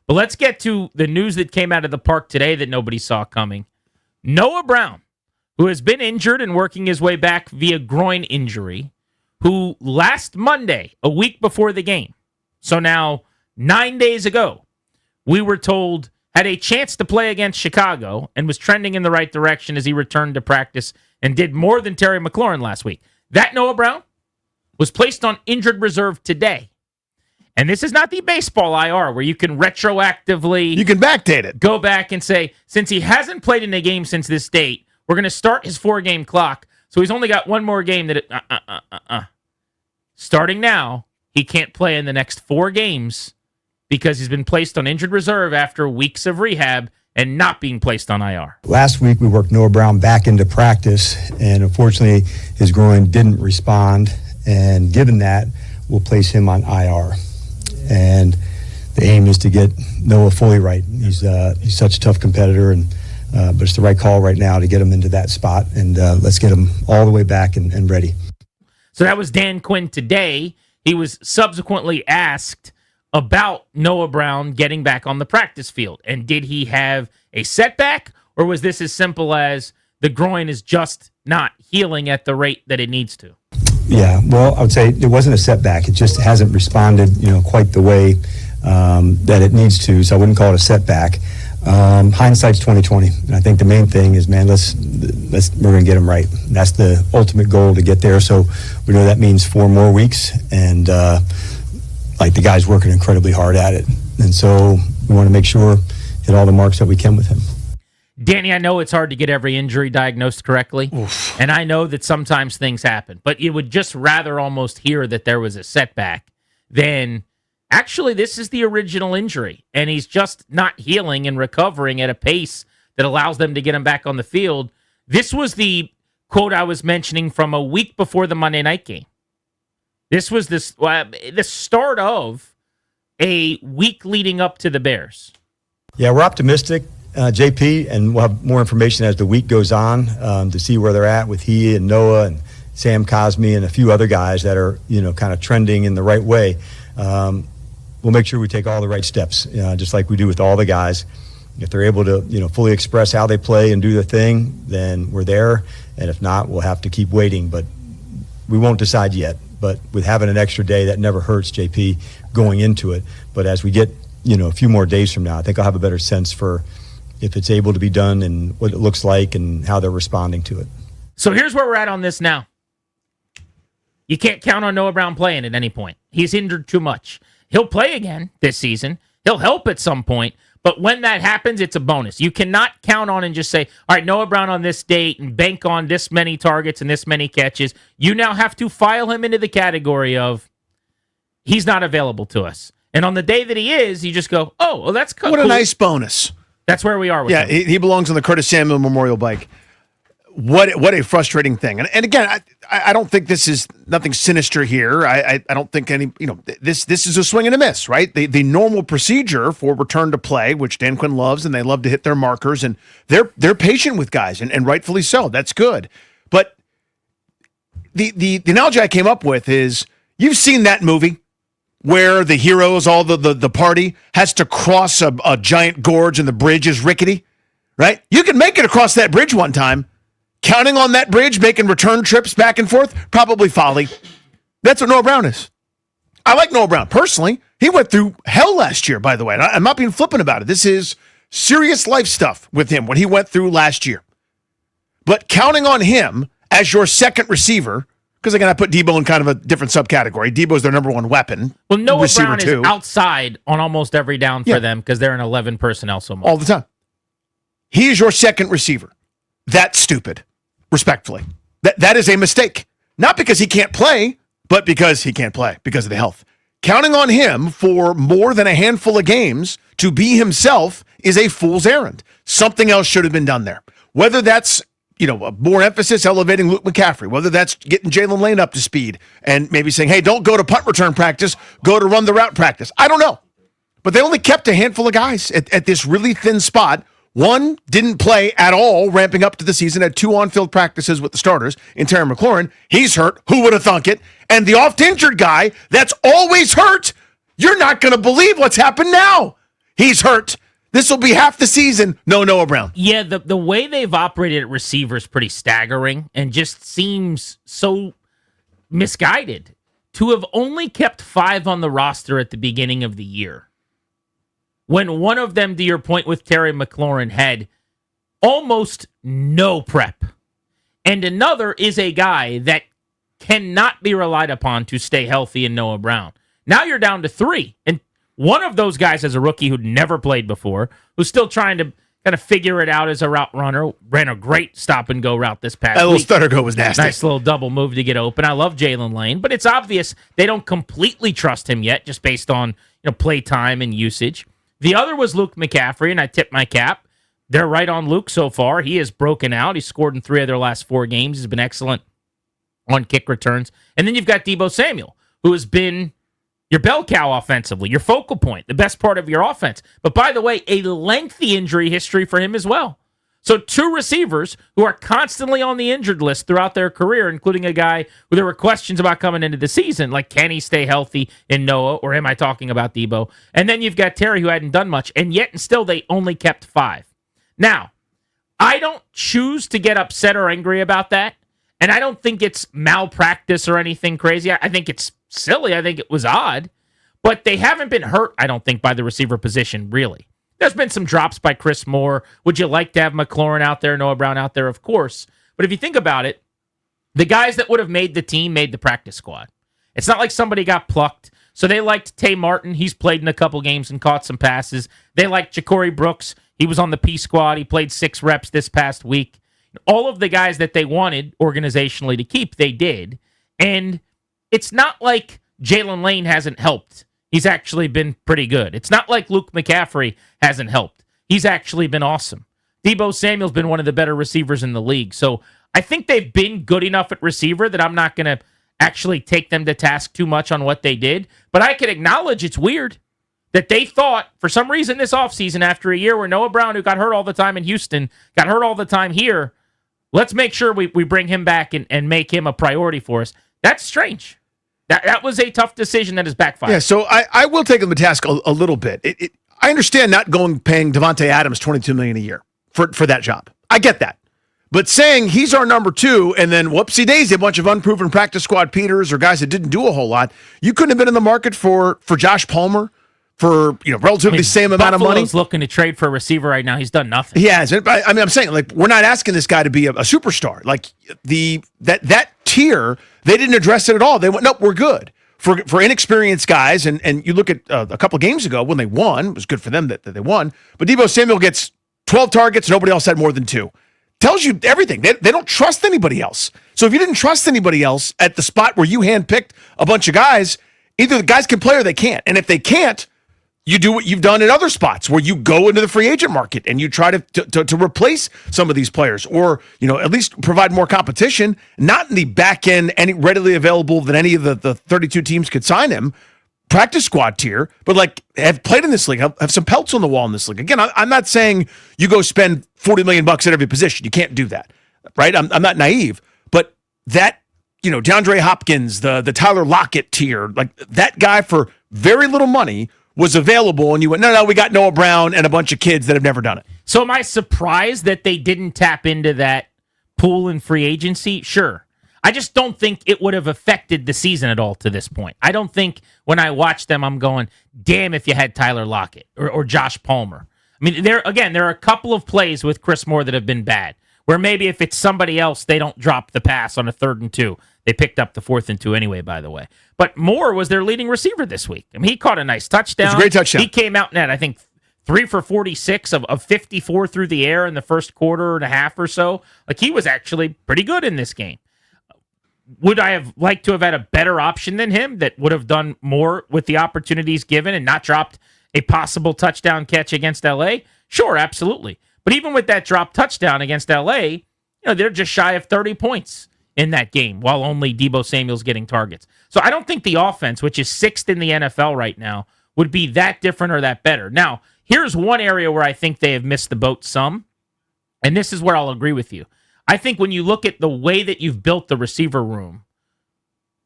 But let's get to the news that came out of the park today that nobody saw coming. Noah Brown, who has been injured and working his way back via groin injury, who last Monday, a week before the game, so now 9 days ago, we were told had a chance to play against Chicago and was trending in the right direction as he returned to practice and did more than Terry McLaurin last week. That Noah Brown was placed on injured reserve today. And this is not the baseball IR where you can retroactively... You can backdate it. Go back and say, since he hasn't played in a game since this date, we're going to start his 4-game clock. So he's only got one more game that... Starting now, he can't play in the next 4 games because he's been placed on injured reserve after weeks of rehab and not being placed on IR. Last week, we worked Noah Brown back into practice, and unfortunately, his groin didn't respond. And given that, we'll place him on IR. And the aim is to get Noah fully right. He's such a tough competitor, and but it's the right call right now to get him into that spot, and let's get him all the way back and ready. So that was Dan Quinn today. He was subsequently asked about Noah Brown getting back on the practice field. And did he have a setback, or was this as simple as the groin is just not healing at the rate that it needs to? Yeah, well, I would say it wasn't a setback. It just hasn't responded, quite the way that it needs to. So I wouldn't call it a setback. Hindsight's 20/20. And I think the main thing is, man, we're going to get him right. That's the ultimate goal, to get there. So we know that means 4 more weeks, and the guy's working incredibly hard at it. And so we want to make sure hit all the marks that we can with him. Danny, I know it's hard to get every injury diagnosed correctly, and I know that sometimes things happen, but you would just rather almost hear that there was a setback than actually this is the original injury, and he's just not healing and recovering at a pace that allows them to get him back on the field. This was the quote I was mentioning from a week before the Monday night game. This was the start of a week leading up to the Bears. Yeah, we're optimistic, JP, and we'll have more information as the week goes on to see where they're at with he and Noah and Sam Cosmi and a few other guys that are, kind of trending in the right way. We'll make sure we take all the right steps, just like we do with all the guys. If they're able to, fully express how they play and do the thing, then we're there. And if not, we'll have to keep waiting. But we won't decide yet. But with having an extra day, that never hurts, JP, going into it. But as we get, a few more days from now, I think I'll have a better sense for if it's able to be done and what it looks like and how they're responding to it. So here's where we're at on this now. You can't count on Noah Brown playing at any point. He's injured too much. He'll play again this season. He'll help at some point. But when that happens, it's a bonus. You cannot count on and just say, all right, Noah Brown on this date and bank on this many targets and this many catches. You now have to file him into the category of he's not available to us. And on the day that he is, you just go, oh, well, that's cool. What a nice bonus. That's where we are with him. Yeah, he belongs on the Curtis Samuel Memorial Bike. What a frustrating thing. And again, I don't think this is nothing sinister here. I don't think this is a swing and a miss, right? The normal procedure for return to play, which Dan Quinn loves, and they love to hit their markers, and they're patient with guys, and rightfully so. That's good. But the analogy I came up with is, you've seen that movie where the heroes, all the party, has to cross a giant gorge and the bridge is rickety, right? You can make it across that bridge one time. Counting on that bridge, making return trips back and forth, probably folly. That's what Noah Brown is. I like Noah Brown personally. He went through hell last year, by the way. And I'm not being flippant about it. This is serious life stuff with him, what he went through last year. But counting on him as your second receiver, because again, I put Debo in kind of a different subcategory. Debo's their number one weapon. Well, Noah Brown is outside on almost every down for them because they're in 11 personnel so much. All the time. He is your second receiver. That's stupid. Respectfully. That is a mistake. Not because he can't play, but because he can't play, because of the health. Counting on him for more than a handful of games to be himself is a fool's errand. Something else should have been done there. Whether that's, more emphasis elevating Luke McCaffrey, whether that's getting Jalen Lane up to speed and maybe saying, hey, don't go to punt return practice, go to run the route practice. I don't know. But they only kept a handful of guys at this really thin spot. One didn't play at all, ramping up to the season, had 2 on-field practices with the starters in Terry McLaurin. He's hurt. Who would have thunk it? And the oft-injured guy that's always hurt, you're not going to believe what's happened now. He's hurt. This will be half the season. No Noah Brown. Yeah, the way they've operated at receiver is pretty staggering and just seems so misguided. To have only kept 5 on the roster at the beginning of the year, when one of them, to your point with Terry McLaurin, had almost no prep, and another is a guy that cannot be relied upon to stay healthy in Noah Brown. Now you're down to 3, and one of those guys is a rookie who'd never played before, who's still trying to kind of figure it out as a route runner. Ran a great stop-and-go route this past week. That little stutter go was nasty. Nice little double move to get open. I love Jalen Lane, but it's obvious they don't completely trust him yet, just based on play time and usage. The other was Luke McCaffrey, and I tip my cap. They're right on Luke so far. He has broken out. He's scored in 3 of their last 4 games. He's been excellent on kick returns. And then you've got Deebo Samuel, who has been your bell cow offensively, your focal point, the best part of your offense. But by the way, a lengthy injury history for him as well. So 2 receivers who are constantly on the injured list throughout their career, including a guy who there were questions about coming into the season, like can he stay healthy in Noah, or am I talking about Deebo? And then you've got Terry, who hadn't done much, and yet and still they only kept 5. Now, I don't choose to get upset or angry about that, and I don't think it's malpractice or anything crazy. I think it's silly. I think it was odd, but they haven't been hurt, I don't think, by the receiver position, really. There's been some drops by Chris Moore. Would you like to have McLaurin out there, Noah Brown out there? Of course. But if you think about it, the guys that would have made the team made the practice squad. It's not like somebody got plucked. So they liked Tay Martin. He's played in a couple games and caught some passes. They liked Ja'Cory Brooks. He was on the P squad. He played 6 reps this past week. All of the guys that they wanted organizationally to keep, they did. And it's not like Jalen Lane hasn't helped. He's actually been pretty good. It's not like Luke McCaffrey hasn't helped. He's actually been awesome. Deebo Samuel's been one of the better receivers in the league. So I think they've been good enough at receiver that I'm not going to actually take them to task too much on what they did. But I can acknowledge it's weird that they thought, for some reason this offseason, after a year where Noah Brown, who got hurt all the time in Houston, got hurt all the time here, let's make sure we bring him back and make him a priority for us. That's strange. That was a tough decision that has backfired. Yeah, so I will take them to task a little bit. I understand not paying Devontae Adams $22 million a year for that job. I get that. But saying he's our number 2 and then whoopsie daisy, a bunch of unproven practice squad Peters or guys that didn't do a whole lot, you couldn't have been in the market for Josh Palmer for relatively the same amount of money. Buffalo's looking to trade for a receiver right now. He's done nothing. He hasn't. I mean, I'm saying, like, we're not asking this guy to be a superstar. Like, that tier, they didn't address it at all. They went, nope, we're good. For inexperienced guys, and you look at a couple games ago when they won, it was good for them that they won, but Deebo Samuel gets 12 targets, nobody else had more than 2. Tells you everything. They don't trust anybody else. So if you didn't trust anybody else at the spot where you handpicked a bunch of guys, either the guys can play or they can't. And if they can't, you do what you've done in other spots where you go into the free agent market and you try to replace some of these players, or at least provide more competition, not in the back end, any readily available that any of the 32 teams could sign him, practice squad tier, but like have played in this league, have some pelts on the wall in this league. Again, I'm not saying you go spend $40 million at every position. You can't do that, right? I'm not naive, but that, DeAndre Hopkins, the Tyler Lockett tier, like that guy for very little money was available, and you went, no, we got Noah Brown and a bunch of kids that have never done it. So am I surprised that they didn't tap into that pool in free agency? Sure. I just don't think it would have affected the season at all to this point. I don't think when I watch them, I'm going, damn if you had Tyler Lockett or Josh Palmer. I mean, there are a couple of plays with Chris Moore that have been bad, where maybe if it's somebody else, they don't drop the pass on a 3rd and 2. They picked up the 4th and 2 anyway, by the way. But Moore was their leading receiver this week. I mean, he caught a nice touchdown. It was a great touchdown. He came out net, I think, 3 for 46 of 54 through the air in the first quarter and a half or so. Like, he was actually pretty good in this game. Would I have liked to have had a better option than him that would have done more with the opportunities given and not dropped a possible touchdown catch against L.A.? Sure, absolutely. But even with that dropped touchdown against L.A., they're just shy of 30 points in that game while only Deebo Samuel's getting targets. So I don't think the offense, which is 6th in the NFL right now, would be that different or that better. Now, here's one area where I think they have missed the boat some, and this is where I'll agree with you. I think when you look at the way that you've built the receiver room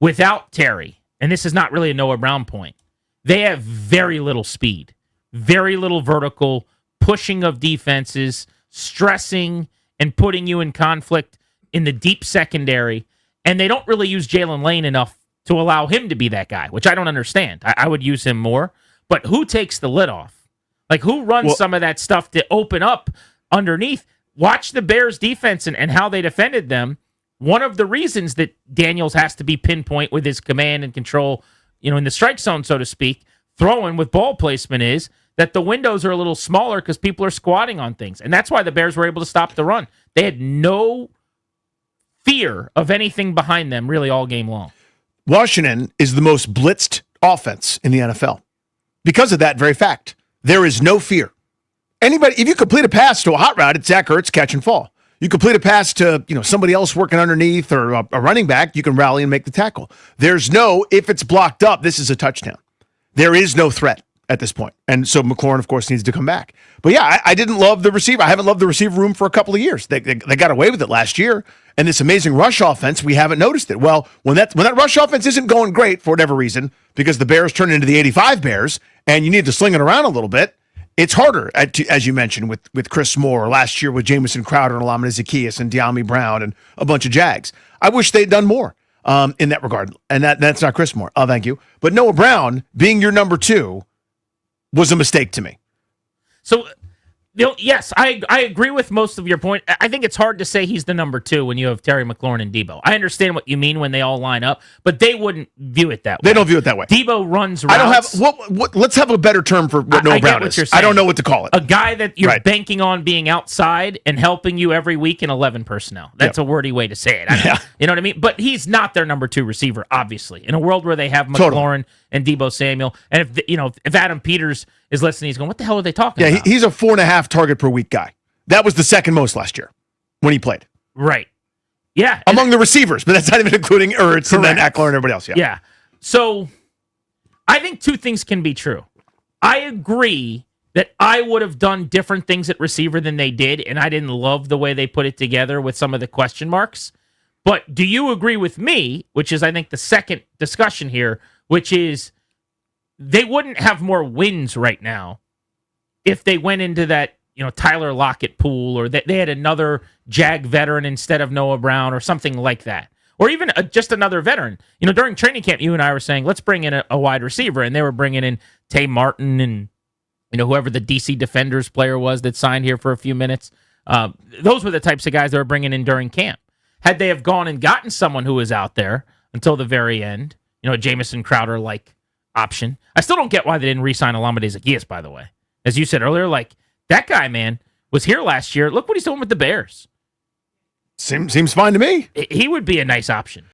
without Terry, and this is not really a Noah Brown point, they have very little speed. very little vertical, pushing of defenses, stressing, and putting you in conflict in the deep secondary. And they don't really use Jalen Lane enough to allow him to be that guy, which I don't understand. I would use him more. But who takes the lid off? Like, who runs some of that stuff to open up underneath? Watch the Bears' defense and how they defended them. One of the reasons that Daniels has to be pinpoint with his command and control, in the strike zone, so to speak, throwing with ball placement is that the windows are a little smaller because people are squatting on things. And that's why the Bears were able to stop the run. They had no fear of anything behind them really all game long. Washington is the most blitzed offense in the NFL. Because of that very fact, there is no fear. Anybody, if you complete a pass to a hot route, it's Zach Ertz catch and fall. You complete a pass to somebody else working underneath or a running back, you can rally and make the tackle. There's no, if it's blocked up, this is a touchdown. There is no threat at this point. And so McLaurin, of course, needs to come back. But yeah, I didn't love the receiver. I haven't loved the receiver room for a couple of years. They got away with it last year. And this amazing rush offense, we haven't noticed it. Well, when that rush offense isn't going great for whatever reason, because the Bears turned into the 85 Bears, and you need to sling it around a little bit, it's harder, as you mentioned, with Chris Moore, last year with Jamison Crowder and Alameda Zaccheaus and De'Ami Brown and a bunch of Jags. I wish they'd done more in that regard. And that's not Chris Moore. Oh, thank you. But Noah Brown being your number 2 was a mistake to me. So, yes, I agree with most of your point. I think it's hard to say he's the number 2 when you have Terry McLaurin and Debo. I understand what you mean when they all line up, but they wouldn't view it that way. They don't view it that way. Debo runs routes. I don't have what let's have a better term for what Noah Brown is. I don't know what to call it. A guy that you're banking on being outside and helping you every week in 11 personnel. That's a wordy way to say it. You know what I mean? But he's not their number 2 receiver, obviously. In a world where they have McLaurin and Debo Samuel, and if Adam Peters is listening, he's going, what the hell are they talking about? He's a 4.5 target per week guy. That was the second most last year when he played. Right. Yeah. Among the receivers, but that's not even including Ertz and then Eckler and everybody else. Yeah. So I think 2 things can be true. I agree that I would have done different things at receiver than they did, and I didn't love the way they put it together with some of the question marks. But do you agree with me, which is, I think, the second discussion here, which is they wouldn't have more wins right now if they went into that, Tyler Lockett pool, or that they had another Jag veteran instead of Noah Brown or something like that. Or even just another veteran. During training camp, you and I were saying, let's bring in a wide receiver, and they were bringing in Tay Martin and whoever the DC Defenders player was that signed here for a few minutes. Those were the types of guys they were bringing in during camp. Had they have gone and gotten someone who was out there until the very end, a Jamison Crowder-like option. I still don't get why they didn't re-sign Alameda Zaccheaus, by the way. As you said earlier, that guy, man, was here last year. Look what he's doing with the Bears. Seems fine to me. He would be a nice option.